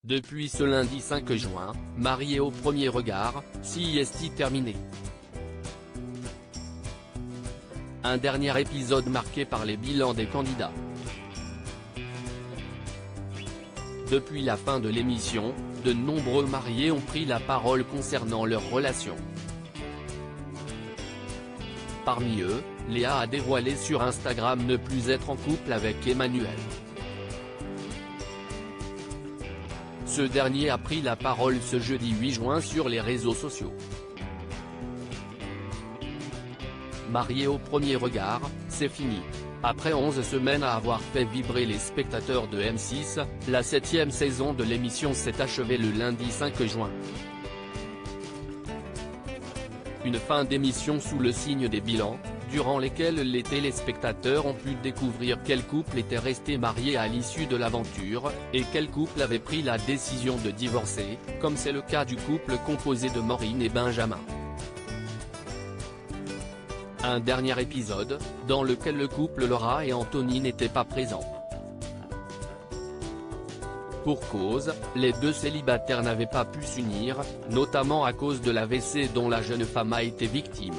Depuis ce lundi 5 juin, marié au premier regard, CIST terminé. Un dernier épisode marqué par les bilans des candidats. Depuis la fin de l'émission, de nombreux mariés ont pris la parole concernant leur relation. Parmi eux, Léa a dévoilé sur Instagram ne plus être en couple avec Emmanuel. Ce dernier a pris la parole ce jeudi 8 juin sur les réseaux sociaux. Marié au premier regard, c'est fini. Après 11 semaines à avoir fait vibrer les spectateurs de M6, la 7e saison de l'émission s'est achevée le lundi 5 juin. Une fin d'émission sous le signe des bilans, durant lesquels les téléspectateurs ont pu découvrir quel couple était resté marié à l'issue de l'aventure, et quel couple avait pris la décision de divorcer, comme c'est le cas du couple composé de Maureen et Benjamin. Un dernier épisode, dans lequel le couple Laura et Anthony n'étaient pas présents. Pour cause, les deux célibataires n'avaient pas pu s'unir, notamment à cause de l'AVC dont la jeune femme a été victime.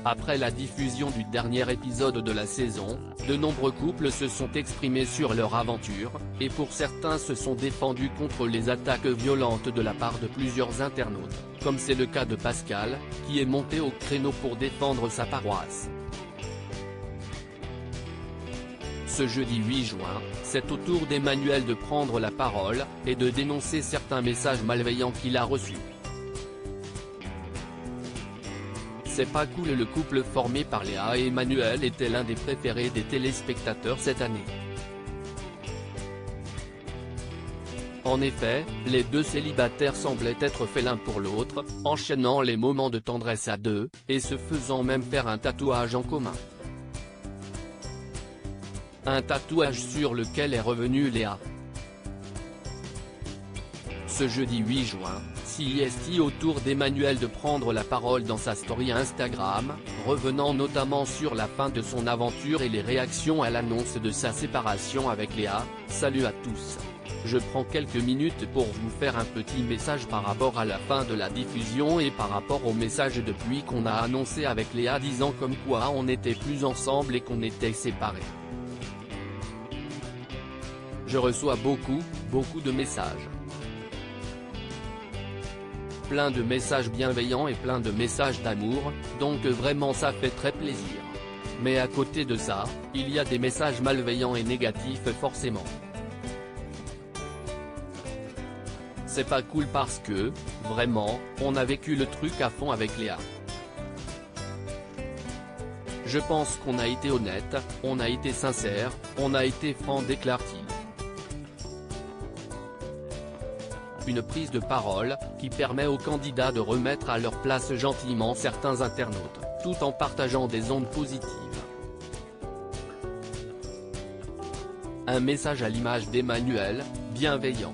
Après la diffusion du dernier épisode de la saison, de nombreux couples se sont exprimés sur leur aventure, et pour certains se sont défendus contre les attaques violentes de la part de plusieurs internautes, comme c'est le cas de Pascal, qui est monté au créneau pour défendre sa paroisse. Ce jeudi 8 juin, c'est au tour d'Emmanuel de prendre la parole, et de dénoncer certains messages malveillants qu'il a reçus. C'est pas cool. Le couple formé par Léa et Emmanuel était l'un des préférés des téléspectateurs cette année. En effet, les deux célibataires semblaient être faits l'un pour l'autre, enchaînant les moments de tendresse à deux, et se faisant même faire un tatouage en commun. Un tatouage sur lequel est revenue Léa. Ce jeudi 8 juin, CIST au tour d'Emmanuel de prendre la parole dans sa story Instagram, revenant notamment sur la fin de son aventure et les réactions à l'annonce de sa séparation avec Léa. Salut à tous. Je prends quelques minutes pour vous faire un petit message par rapport à la fin de la diffusion et par rapport au message depuis qu'on a annoncé avec Léa disant comme quoi on n'était plus ensemble et qu'on était séparés. Je reçois beaucoup de messages. Plein de messages bienveillants et plein de messages d'amour, donc vraiment ça fait très plaisir. Mais à côté de ça, il y a des messages malveillants et négatifs forcément. C'est pas cool parce que, vraiment, on a vécu le truc à fond avec Léa. Je pense qu'on a été honnête, on a été sincère, on a été franc, déclare-t-il. Une prise de parole, qui permet aux candidats de remettre à leur place gentiment certains internautes, tout en partageant des ondes positives. Un message à l'image d'Emmanuel, bienveillant.